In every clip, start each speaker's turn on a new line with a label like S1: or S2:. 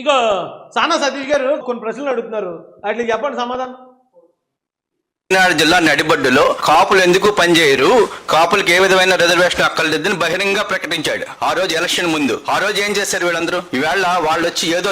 S1: ఇక సానా సతీష్ గారు కొన్ని ప్రశ్నలు అడుగుతున్నారు, వాటికి చెప్పండి సమాధానం.
S2: కాకినాడ జిల్లా నడిబొడ్డులో కాపులు ఎందుకు పనిచేయరు, కాపులకు ఏ విధమైన రిజర్వేషన్ అక్కర్లేదని బహిరంగ ప్రకటించాడు ఆ రోజు ఎలక్షన్ ముందు. ఆ రోజు ఏం చేశారు వీళ్ళందరూ? ఈవేళ వాళ్ళు వచ్చి ఏదో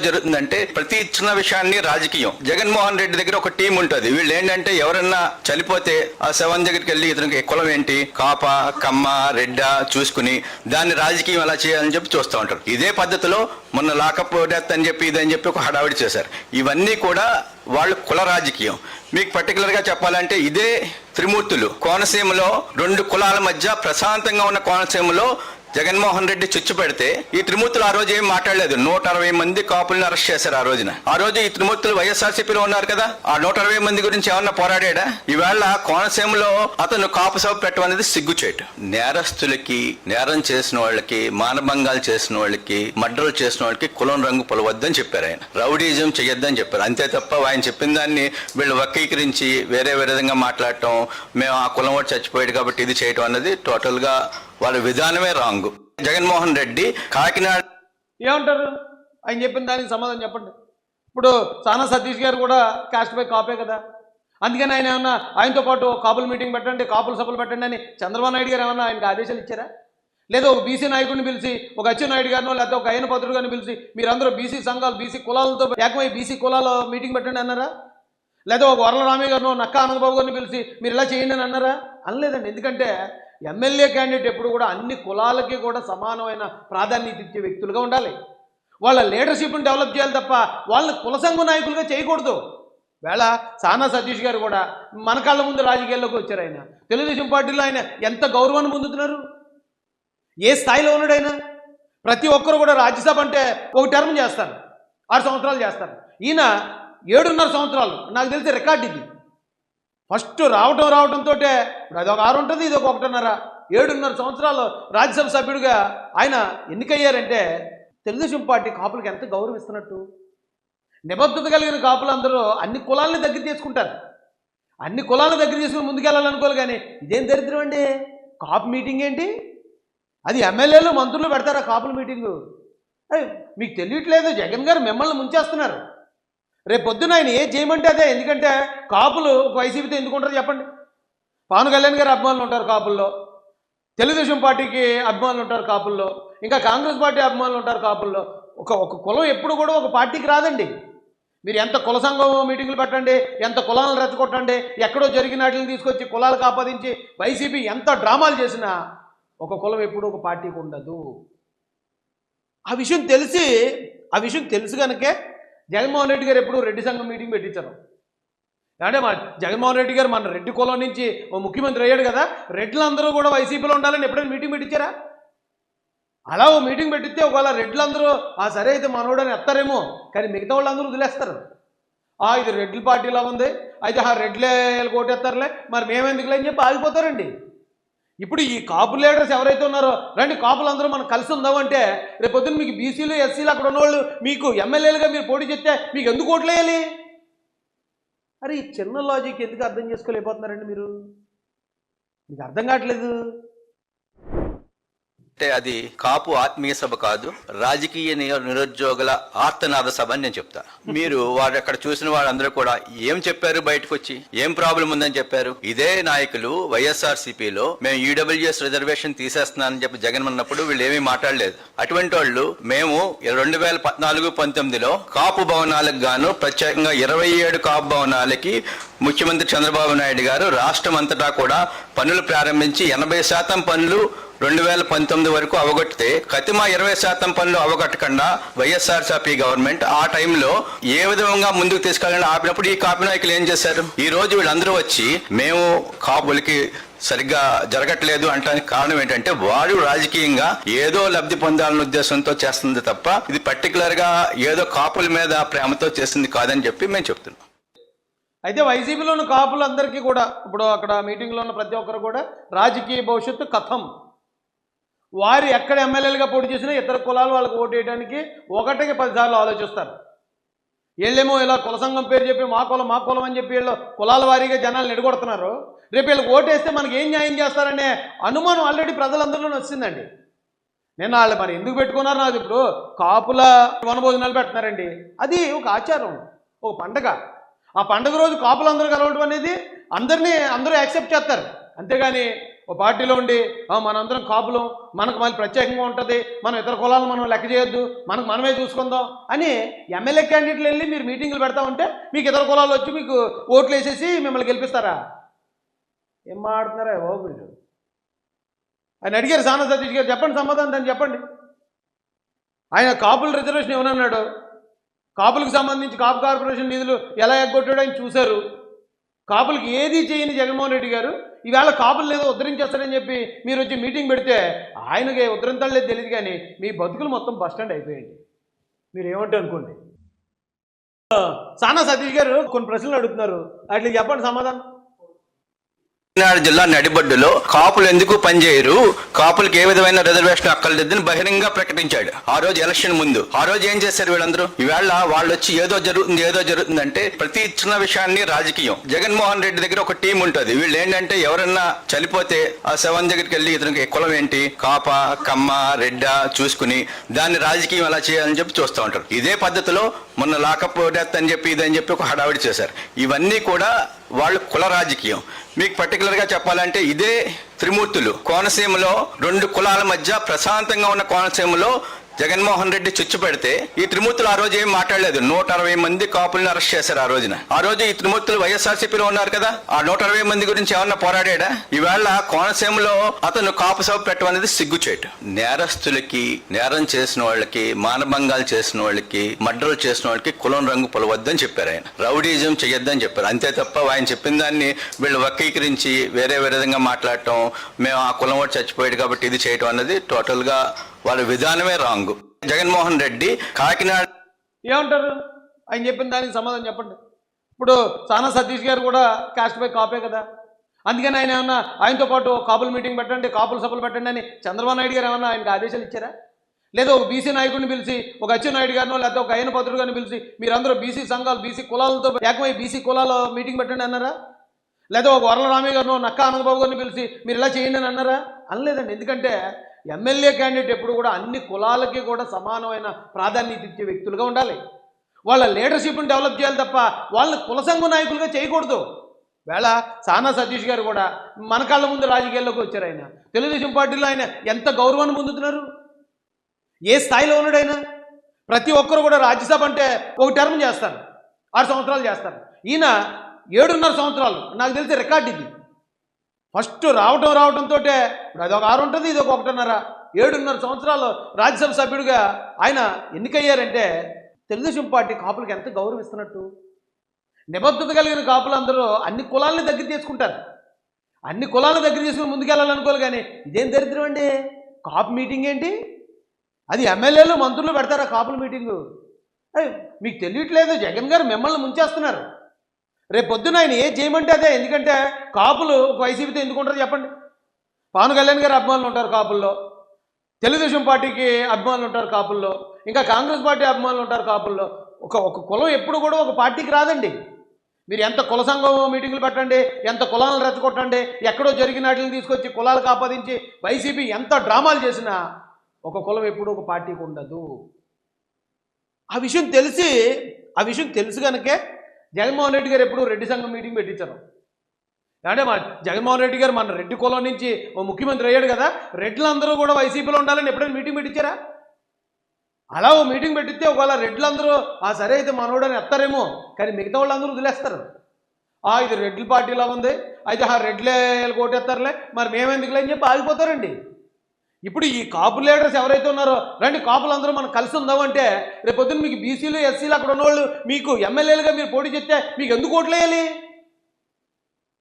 S2: జరుగుతుంది అంటే ప్రతి చిన్న విషయాన్ని రాజకీయం. జగన్మోహన్ రెడ్డి దగ్గర ఒక టీం ఉంటుంది. వీళ్ళు ఏంటంటే ఎవరన్నా చనిపోతే ఆ శవం దగ్గరికి వెళ్ళి ఇతనికి కులం ఏంటి, కాప కమ్మ రెడ్డ చూసుకుని దాన్ని రాజకీయం ఎలా చేయాలని చెప్పి చూస్తూ ఉంటారు. ఇదే పద్ధతిలో మొన్న లాకప్ డెత్ అని చెప్పి ఇదని చెప్పి ఒక హడావిడి చేశారు. ఇవన్నీ కూడా వాళ్ళు కుల రాజకీయం. మీకు పర్టికులర్ గా చెప్పాలంటే ఇదే త్రిమూర్తులు కోనసీమలో రెండు కులాల మధ్య ప్రశాంతంగా ఉన్న కోనసీమలో జగన్మోహన్ రెడ్డి చిచ్చు పెడితే ఈ త్రిమూర్తులు ఆ రోజు ఏం మాట్లాడలేదు. 160 మంది కాపుల్ని అరెస్ట్ చేశారు ఆ రోజున. ఆ రోజు ఈ త్రిమూర్తులు వైఎస్ఆర్సీపీలో ఉన్నారు కదా, ఆ 160 మంది గురించి ఏమన్నా పోరాడా? ఈవేళ కోనసీమలో అతను కాపు సభ పెట్టమనేది సిగ్గుచేటు. నేరస్తులకి, నేరం చేసిన వాళ్ళకి, మానభంగాలు చేసిన వాళ్ళకి, మర్డర్లు చేసిన వాళ్ళకి కులం రంగు పొలవద్దని చెప్పారు ఆయన. రౌడీజం చెయ్యొద్దని చెప్పారు. అంతే తప్ప ఆయన చెప్పిన దాన్ని వీళ్ళు వక్రీకరించి వేరే విధంగా మాట్లాడటం, మేము ఆ కులం వాడు చచ్చిపోయాడు కాబట్టి ఇది చేయటం అన్నది టోటల్ గా వాళ్ళ విధానమే రాంగ్. జగన్మోహన్ రెడ్డి కాకినాడ
S1: ఏమంటారు? ఆయన చెప్పిన దానికి సమాధానం చెప్పండి. ఇప్పుడు సానా సతీష్ గారు కూడా కాస్ట్ బై కాపే కదా, అందుకని ఆయన ఏమన్నా ఆయనతో పాటు కాపుల మీటింగ్ పెట్టండి, కాపుల సభలు పెట్టండి అని చంద్రబాబు నాయుడు గారు ఏమన్నా ఆయనకు ఆదేశాలు ఇచ్చారా? లేదా ఒక బీసీ నాయకుడిని పిలిచి, ఒక అచ్చెన్నాయుడు గారినో లేకపోతే ఒక అయ్యన పత్రుడు గారిని పిలిచి మీరందరూ బీసీ సంఘాలు, బీసీ కులాలతో ఏకమై బీసీ కులాల మీటింగ్ పెట్టండి అన్నారా? లేదా ఒక వరల రామయ్య గారినో నక్కా ఆనందబాబు గారిని పిలిచి మీరు ఇలా చేయండి అని అన్నారా? అనలేదండి. ఎందుకంటే ఎమ్మెల్యే క్యాండిడేట్ ఎప్పుడు కూడా అన్ని కులాలకి కూడా సమానమైన ప్రాధాన్యత ఇచ్చే వ్యక్తులుగా ఉండాలి. వాళ్ళ లీడర్షిప్ని డెవలప్ చేయాలి తప్ప వాళ్ళని కుల సంఘ నాయకులుగా చేయకూడదు. వేళ సానా సతీష్ గారు కూడా మన కళ్ళ ముందు రాజకీయాల్లోకి వచ్చారు. ఆయన తెలుగుదేశం పార్టీలో ఆయన ఎంత గౌరవాన్ని పొందుతున్నారు, ఏ స్థాయిలో ఉన్నాడు ఆయన. ప్రతి ఒక్కరు కూడా రాజ్యసభ అంటే ఒక టర్మ్ చేస్తారు, 6 సంవత్సరాలు చేస్తారు. ఈయన 7.5 సంవత్సరాలు, నాకు తెలిసి రికార్డు ఇది. ఫస్ట్ రావడంతో అది ఒక 6 ఉంటుంది, ఇది ఒక 1.5, 7.5 సంవత్సరాలు రాజ్యసభ సభ్యుడిగా ఆయన ఎన్నికయ్యారంటే తెలుగుదేశం పార్టీ కాపులకు ఎంత గౌరవిస్తున్నట్టు. నిబద్ధత కలిగిన కాపులు అందరూ అన్ని కులాలని దగ్గర తీసుకుంటారు, అన్ని కులాలను దగ్గర తీసుకుని ముందుకెళ్ళాలనుకోవాలి. కానీ ఇదేం దరిద్రం అండి, కాపు మీటింగ్ ఏంటి? అది ఎమ్మెల్యేలు మంత్రులు పెడతారా కాపుల మీటింగు? మీకు తెలియట్లేదు, జగన్ గారు మిమ్మల్ని ముంచేస్తున్నారు. రేపు పొద్దున ఆయన ఏం చేయమంటే అదే. ఎందుకంటే కాపులు ఒక వైసీపీతో ఎందుకు ఉంటారు చెప్పండి? పవన్ కళ్యాణ్ గారు అభిమానులు ఉంటారు కాపుల్లో, తెలుగుదేశం పార్టీకి అభిమానులు ఉంటారు కాపుల్లో, ఇంకా కాంగ్రెస్ పార్టీ అభిమానులు ఉంటారు కాపుల్లో. ఒక కులం ఎప్పుడు కూడా ఒక పార్టీకి రాదండి. మీరు ఎంత కుల సంఘం మీటింగులు పెట్టండి, ఎంత కులాలను రెచ్చగొట్టండి, ఎక్కడో జరిగిన వాటిని తీసుకొచ్చి కులాలకు ఆపాదించి వైసీపీ ఎంత డ్రామాలు చేసినా ఒక కులం ఎప్పుడు ఒక పార్టీకి ఉండదు. ఆ విషయం తెలుసు కనుకే జగన్మోహన్ రెడ్డి గారు ఎప్పుడు రెడ్డి సంఘం మీటింగ్ పెట్టించారు. అంటే మా జగన్మోహన్ రెడ్డి గారు మన రెడ్డి కులం నుంచి ఓ ముఖ్యమంత్రి అయ్యాడు కదా, రెడ్లందరూ కూడా వైసీపీలో ఉండాలని ఎప్పుడైనా మీటింగ్ పెట్టించారా? అలా ఓ మీటింగ్ పెట్టిస్తే ఒకవేళ రెడ్లందరూ సరే అయితే మనోడని ఎత్తారేమో, కానీ మిగతా వాళ్ళందరూ వదిలేస్తారు. ఇది రెడ్ల పార్టీలా ఉంది, అయితే రెడ్లే కొట్టేస్తారులే, మరి మేమెందుకులే అని చెప్పి ఆగిపోతారండి. ఇప్పుడు ఈ కాపు లీడర్స్ ఎవరైతే ఉన్నారో, రండి కాపులందరూ మనం కలిసి ఉందామంటే రేపు పొద్దున్న మీకు బీసీలు ఎస్సీలు అక్కడ ఉన్నవాళ్ళు మీకు ఎమ్మెల్యేలుగా మీరు పోటీ చేస్తే మీకు ఎందుకు ఓట్లు వేయాలి? అరే ఈ చిన్న లాజిక్ ఎందుకు అర్థం చేసుకోలేకపోతున్నారండి మీరు? మీకు అర్థం కావట్లేదు.
S2: అంటే అది కాపు ఆత్మీయ సభ కాదు, రాజకీయ నిరుద్యోగుల ఆర్తనాద సభ అని నేను చెప్తా. మీరు వాడు అక్కడ చూసిన వాళ్ళందరూ కూడా ఏం చెప్పారు, బయటకు వచ్చి ఏం ప్రాబ్లం ఉందని చెప్పారు. ఇదే నాయకులు వైఎస్ఆర్సీపీలో మేము ఈడబ్ల్యూఎస్ రిజర్వేషన్ తీసేస్తున్నానని చెప్పి జగన్ అన్నప్పుడు వీళ్ళు ఏమీ మాట్లాడలేదు. అటువంటి వాళ్ళు మేము 2014-19లో కాపు భవనాలకు గాను ప్రత్యేకంగా 27 కాపు భవనాలకి ముఖ్యమంత్రి చంద్రబాబు నాయుడు గారు రాష్ట్రం అంతటా కూడా పనులు ప్రారంభించి 80% పనులు 2019 వరకు అవగొట్టితే కతిమా 20% పనులు అవగొట్టకుండా వైఎస్ఆర్సీపీ గవర్నమెంట్ ఆ టైంలో ఏ విధంగా ముందుకు తీసుకెళ్ళాలని ఆపినప్పుడు ఈ కాపు నాయకులు ఏం చేశారు? ఈ రోజు వీళ్ళందరూ వచ్చి మేము కాపులకి సరిగ్గా జరగట్లేదు అంటానికి కారణం ఏంటంటే వాడు రాజకీయంగా ఏదో లబ్ధి పొందాలన్న ఉద్దేశంతో చేస్తుంది తప్ప ఇది పర్టికులర్ గా ఏదో కాపుల మీద ప్రేమతో చేస్తుంది కాదని చెప్పి మేము చెప్తున్నాం.
S1: అయితే వైసీపీలో ఉన్న కాపులందరికీ కూడా ఇప్పుడు అక్కడ మీటింగ్లో ఉన్న ప్రతి ఒక్కరు కూడా రాజకీయ భవిష్యత్తు కథం. వారు ఎక్కడ ఎమ్మెల్యేలుగా పోటీ చేసినా ఇతర కులాలు వాళ్ళకి ఓటు వేయడానికి 1కి 10 సార్లు ఆలోచిస్తారు. వీళ్ళేమో ఇలా కుల సంఘం పేరు చెప్పి మా కులం అని చెప్పి వీళ్ళు కులాల వారీగా జనాలు ఎడగొడుతున్నారు. రేపు వీళ్ళకి ఓటు వేస్తే మనకి ఏం న్యాయం చేస్తారనే అనుమానం ఆల్రెడీ ప్రజలందరిలోనే వచ్చిందండి. నేను వాళ్ళు మరి ఎందుకు పెట్టుకున్నారు నాకు ఇప్పుడు కాపుల వనభోజనాలు పెడుతున్నారండి. అది ఒక ఆచారం, ఒక పండగ. ఆ పండగ రోజు కాపులందరూ కలవడం అనేది అందరూ యాక్సెప్ట్ చేస్తారు. అంతేగాని ఒక పార్టీలో ఉండి మనందరం కాపులం, మనకు మళ్ళీ ప్రత్యేకంగా ఉంటుంది, మనం ఇతర కులాలను మనం లెక్క చేయొద్దు, మనమే చూసుకుందాం అని ఎమ్మెల్యే క్యాండిడేట్లు వెళ్ళి మీరు మీటింగులు పెడతా ఉంటే మీకు ఇతర కులాలు వచ్చి మీకు ఓట్లు వేసేసి మిమ్మల్ని గెలిపిస్తారా? ఏం మాట్లాడుతున్నారా బాబు మీరు? ఆయన అడిగారు సానా సతీష్ గారు, చెప్పండి సమాధానం దాన్ని చెప్పండి. ఆయన కాపుల రిజర్వేషన్ ఏమన్నాడు, కాపులకు సంబంధించి కాపు కార్పొరేషన్ నిధులు ఎలా ఎగ్గొట్టాడో ఆయన చూశారు. కాపులకు ఏది చేయని జగన్మోహన్ రెడ్డి గారు ఈవేళ కాపులు ఏదో ఉద్ధరించేస్తారని చెప్పి మీరు వచ్చి మీటింగ్ పెడితే ఆయనకి ఉద్ధరించడం లేదు తెలియదు, కానీ మీ బతుకులు మొత్తం బస్ స్టాండ్ అయిపోయాయి. మీరు ఏమంటే అనుకోండి. సానా సతీష్ గారు కొన్ని ప్రశ్నలు అడుగుతున్నారు, వాటికి చెప్పండి సమాధానం.
S2: కాకినాడ జిల్లా నడిబొడ్డులో కాపులు ఎందుకు పనిచేయరు, కాపులకు ఏ విధమైన రిజర్వేషన్ అక్కర్లేదని బహిరంగ ప్రకటించాడు ఆ రోజు ఎలక్షన్ ముందు. ఆ రోజు ఏం చేశారు వీళ్ళందరూ? ఈవేళ వాళ్ళు వచ్చి ఏదో జరుగుతుంది అంటే ప్రతి చిన్న విషయాన్ని రాజకీయం. జగన్మోహన్ రెడ్డి దగ్గర ఒక టీం ఉంటుంది. వీళ్ళు ఏంటంటే ఎవరన్నా చనిపోతే ఆ శవం దగ్గరికి వెళ్ళి ఇతనికి కులం ఏంటి, కాప కమ్మ రెడ్డ చూసుకుని దాన్ని రాజకీయం ఎలా చేయాలని చెప్పి చూస్తూ ఉంటారు. ఇదే పద్ధతిలో మొన్న లాకప్ డెత్ అని చెప్పి ఇదని చెప్పి ఒక హడావిడి చేశారు. ఇవన్నీ కూడా వాళ్ళు కుల రాజకీయం. మీకు పర్టికులర్గా చెప్పాలంటే ఇదే త్రిమూర్తులు కోనసీమలో 2 కులాల మధ్య ప్రశాంతంగా ఉన్న కోనసీమలో జగన్మోహన్ రెడ్డి చుచ్చు పెడితే ఈ త్రిమూర్తులు ఆ రోజు ఏం మాట్లాడలేదు. 160 మంది కాపుల్ని అరెస్ట్ చేశారు ఆ రోజున. ఆ రోజు ఈ త్రిమూర్తులు వైఎస్ఆర్సీపీలో ఉన్నారు కదా, ఆ 160 మంది గురించి ఏమన్నా పోరాడా? ఈవేళ కోనసీమలో అతను కాపు సభ పెట్టడం అనేది సిగ్గుచేటు. నేరస్తులకి, నేరం చేసిన వాళ్ళకి, మానభంగాలు చేసిన వాళ్ళకి, మర్డర్లు చేసిన వాళ్ళకి కులం రంగు పొలవద్దని చెప్పారు ఆయన. రౌడీజం చెయ్యొద్దని చెప్పారు. అంతే తప్ప ఆయన చెప్పిన దాన్ని వీళ్ళు వక్రీకరించి వేరే విధంగా మాట్లాడటం, మేము ఆ కులం వాడు చచ్చిపోయాడు కాబట్టి ఇది చేయటం అన్నది టోటల్ గా వాళ్ళ విధానమే రాంగ్. జగన్మోహన్ రెడ్డి కాకినాడ
S1: ఏమంటారు? ఆయన చెప్పిన దానికి సమాధానం చెప్పండి. ఇప్పుడు సానా సతీష్ గారు కూడా కాస్ట్ బై కాపే కదా, అందుకని ఆయన ఏమన్నా ఆయనతో పాటు కాపుల మీటింగ్ పెట్టండి, కాపుల సభలు పెట్టండి అని చంద్రబాబు నాయుడు గారు ఏమన్నా ఆయనకు ఆదేశాలు ఇచ్చారా? లేదా ఒక బీసీ నాయకుడిని పిలిచి, ఒక అచ్చెన్నాయుడు గారినో లేకపోతే ఒక అయ్యన పత్రుడు గారిని పిలిచి మీరందరూ బీసీ సంఘాలు, బీసీ కులాలతో ఏకమై బీసీ కులాల మీటింగ్ పెట్టండి అన్నారా? లేదా ఒక వరల రామయ్య గారినో నక్కా ఆనందబాబు గారిని పిలిచి మీరు ఇలా చేయండి అని అన్నారా? అనలేదండి. ఎందుకంటే ఎమ్మెల్యే క్యాండిడేట్ ఎప్పుడు కూడా అన్ని కులాలకి కూడా సమానమైన ప్రాధాన్యత ఇచ్చే వ్యక్తులుగా ఉండాలి. వాళ్ళ లీడర్షిప్ని డెవలప్ చేయాలి తప్ప వాళ్ళని కుల సంఘ నాయకులుగా చేయకూడదు. వేళ సానా సతీష్ గారు కూడా మన కళ్ళ ముందు రాజకీయాల్లోకి వచ్చారు. ఆయన తెలుగుదేశం పార్టీలో ఆయన ఎంత గౌరవాన్ని పొందుతున్నారు, ఏ స్థాయిలో ఉన్నాడు ఆయన. ప్రతి ఒక్కరు కూడా రాజ్యసభ అంటే ఒక టర్మ్ చేస్తారు, 6 సంవత్సరాలు చేస్తారు. ఈయన 7.5 సంవత్సరాలు, నాకు తెలిసి రికార్డు ఇది. ఫస్ట్ రావడంతో ఇప్పుడు అదొక 6 ఉంటుంది, ఇది ఒక 1.5. 7.5 సంవత్సరాలు రాజ్యసభ సభ్యుడిగా ఆయన ఎన్నికయ్యారంటే తెలుగుదేశం పార్టీ కాపులకు ఎంత గౌరవిస్తున్నట్టు. నిబద్ధత కలిగిన కాపులందరూ అన్ని కులాలని దగ్గర తీసుకుంటారు, అన్ని కులాలను దగ్గర తీసుకుని ముందుకెళ్ళాలనుకోవాలి. కానీ ఇదేం దరిద్రం అండి, కాపు మీటింగ్ ఏంటి? అది ఎమ్మెల్యేలు మంత్రులు పెడతారా కాపుల మీటింగు? మీకు తెలియట్లేదు, జగన్ గారు మిమ్మల్ని ముంచేస్తున్నారు. రేపు పొద్దున ఆయన ఏం చేయమంటే అదే. ఎందుకంటే కాపులు ఒక వైసీపీతో ఎందుకు ఉంటారు చెప్పండి? పవన్ కళ్యాణ్ గారు అభిమానులు ఉంటారు కాపుల్లో, తెలుగుదేశం పార్టీకి అభిమానులు ఉంటారు కాపుల్లో, ఇంకా కాంగ్రెస్ పార్టీ అభిమానులు ఉంటారు కాపుల్లో. ఒక కులం ఎప్పుడు కూడా ఒక పార్టీకి రాదండి. మీరు ఎంత కుల సంఘం మీటింగులు పెట్టండి, ఎంత కులాలను రెచ్చగొట్టండి, ఎక్కడో జరిగిన వాటిని తీసుకొచ్చి కులాలకు ఆపాదించి వైసీపీ ఎంత డ్రామాలు చేసినా ఒక కులం ఎప్పుడు ఒక పార్టీకి ఉండదు. ఆ విషయం తెలుసు కనుకే జగన్మోహన్ రెడ్డి గారు ఎప్పుడు రెడ్డి సంఘం మీటింగ్ పెట్టించారు. అంటే జగన్మోహన్ రెడ్డి గారు మన రెడ్డి కులం నుంచి ఓ ముఖ్యమంత్రి అయ్యాడు కదా, రెడ్లందరూ కూడా వైసీపీలో ఉండాలని ఎప్పుడైనా మీటింగ్ పెట్టించారా? అలా ఓ మీటింగ్ పెట్టిస్తే ఒకవేళ రెడ్లందరూ సరే అయితే మనోడని ఎత్తారేమో, కానీ మిగతా వాళ్ళందరూ వదిలేస్తారు. ఇది రెడ్ల పార్టీలా ఉంది, అయితే రెడ్లే కోటేస్తారులే, మరి మేమెందుకులే అని చెప్పి ఆగిపోతారండి. ఇప్పుడు ఈ కాపు లీడర్స్ ఎవరైతే ఉన్నారో, రండి కాపులందరూ మనం కలిసి ఉందామంటే రేపు పొద్దున్న మీకు బీసీలు ఎస్సీలు అక్కడ ఉన్నవాళ్ళు మీకు ఎమ్మెల్యేలుగా మీరు పోటీ చేస్తే మీకు ఎందుకు ఓట్లు వేయాలి?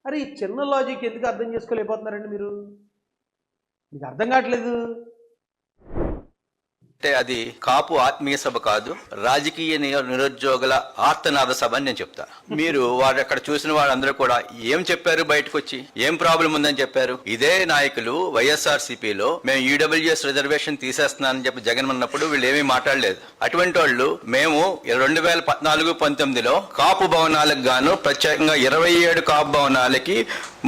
S1: అరే ఈ చిన్న లాజిక్ ఎందుకు అర్థం చేసుకోలేకపోతున్నారండి మీరు? మీకు అర్థం కావట్లేదు.
S2: అంటే అది కాపు ఆత్మీయ సభ కాదు, రాజకీయ నిరుద్యోగుల ఆర్తనాద సభ అని నేను చెప్తా. మీరు వాడు అక్కడ చూసిన వాళ్ళందరూ కూడా ఏం చెప్పారు, బయటకు వచ్చి ఏం ప్రాబ్లం ఉందని చెప్పారు. ఇదే నాయకులు వైఎస్ఆర్సీపీలో మేము ఈడబ్ల్యూఎస్ రిజర్వేషన్ తీసేస్తున్నానని చెప్పి జగన్ ఉన్నప్పుడు వీళ్ళు ఏమీ మాట్లాడలేదు. అటువంటి వాళ్ళు మేము 2014-19లో కాపు భవనాలకు గాను ప్రత్యేకంగా 27 కాపు భవనాలకి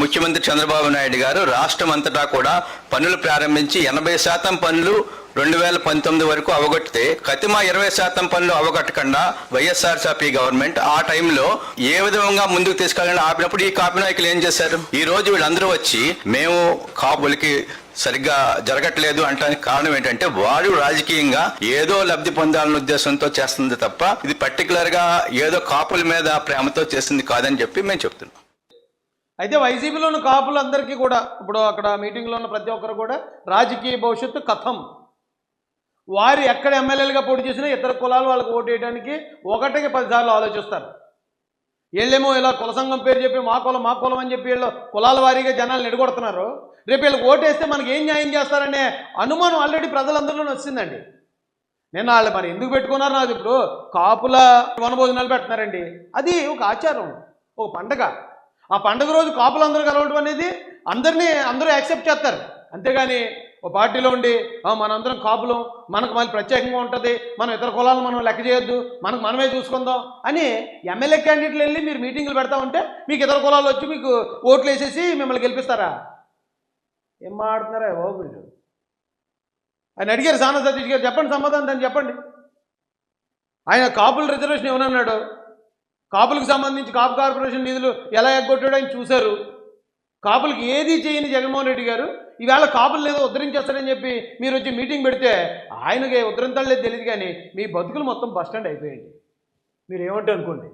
S2: ముఖ్యమంత్రి చంద్రబాబు నాయుడు గారు రాష్ట్రం అంతటా కూడా పనులు ప్రారంభించి 80% పనులు 2019 వరకు అవగొట్టితే కతిమా 20% పనులు అవగొట్టకుండా వైఎస్ఆర్సీపీ గవర్నమెంట్ ఆ టైంలో ఏ విధంగా ముందుకు తీసుకెళ్ళాలని ఆపినప్పుడు ఈ కాపు నాయకులు ఏం చేశారు? ఈ రోజు వీళ్ళందరూ వచ్చి మేము కాపులకి సరిగ్గా జరగట్లేదు అంటానికి కారణం ఏంటంటే వాడు రాజకీయంగా ఏదో లబ్ధి పొందాలనే ఉద్దేశంతో చేస్తుంది తప్ప ఇది పర్టికులర్ గా ఏదో కాపుల మీద ప్రేమతో చేసింది కాదని చెప్పి మేము చెప్తున్నాం.
S1: అయితే వైసీపీలో ఉన్న కాపులందరికీ కూడా ఇప్పుడు అక్కడ మీటింగ్లో ఉన్న ప్రతి ఒక్కరు కూడా రాజకీయ భవిష్యత్తు కథం. వారు ఎక్కడ ఎమ్మెల్యేలుగా పోటీ చేసినా ఇతర కులాలు వాళ్ళకి ఓటు వేయడానికి 1కి 10 సార్లు ఆలోచిస్తారు. వీళ్ళేమో ఇలా కుల సంఘం పేరు చెప్పి మా కులం అని చెప్పి వీళ్ళు కులాల వారీగా జనాలను ఎడగొడుతున్నారు. రేపు వీళ్ళకి ఓటు వేస్తే మనకి ఏం న్యాయం చేస్తారనే అనుమానం ఆల్రెడీ ప్రజలందరిలోనే వచ్చిందండి. నేను వాళ్ళు మరి ఎందుకు పెట్టుకున్నారు నాకు ఇప్పుడు కాపుల వనభోజనాలు పెడుతున్నారండి. అది ఒక ఆచారం, ఒక పండగ. ఆ పండుగ రోజు కాపులందరూ కలవడం అనేది అందరూ యాక్సెప్ట్ చేస్తారు. అంతేగాని ఓ పార్టీలో ఉండి మనందరం కాపులం, మనకు మళ్ళీ ప్రత్యేకంగా ఉంటుంది, మనం ఇతర కులాలను మనం లెక్క చేయొద్దు, మనమే చూసుకుందాం అని ఎమ్మెల్యే క్యాండిడేట్లు వెళ్ళి మీరు మీటింగులు పెడతా ఉంటే మీకు ఇతర కులాలు వచ్చి మీకు ఓట్లు వేసేసి మిమ్మల్ని గెలిపిస్తారా? ఏం మాట్లాడుతున్నారా బాబు మీరు? ఆయన అడిగారు సానా సతీష్ గారు, చెప్పండి సమాధానం దాన్ని చెప్పండి. ఆయన కాపుల రిజర్వేషన్ ఏమన్నాడు? కాపులకు సంబంధించి కాపు కార్పొరేషన్ నిధులు ఎలా ఎగ్గొట్టాడో ఆయన చూశారు. కాపులకు ఏది చేయని జగన్మోహన్ రెడ్డి గారు ఈవేళ కాపులు లేదో ఉద్ధరించేస్తారని చెప్పి మీరు వచ్చి మీటింగ్ పెడితే ఆయనకి ఉద్ధరింతాడు లేదు తెలియదు, కానీ మీ బతుకులు మొత్తం బస్టాండ్ అయిపోయాయి. మీరు ఏమంటే అనుకోండి.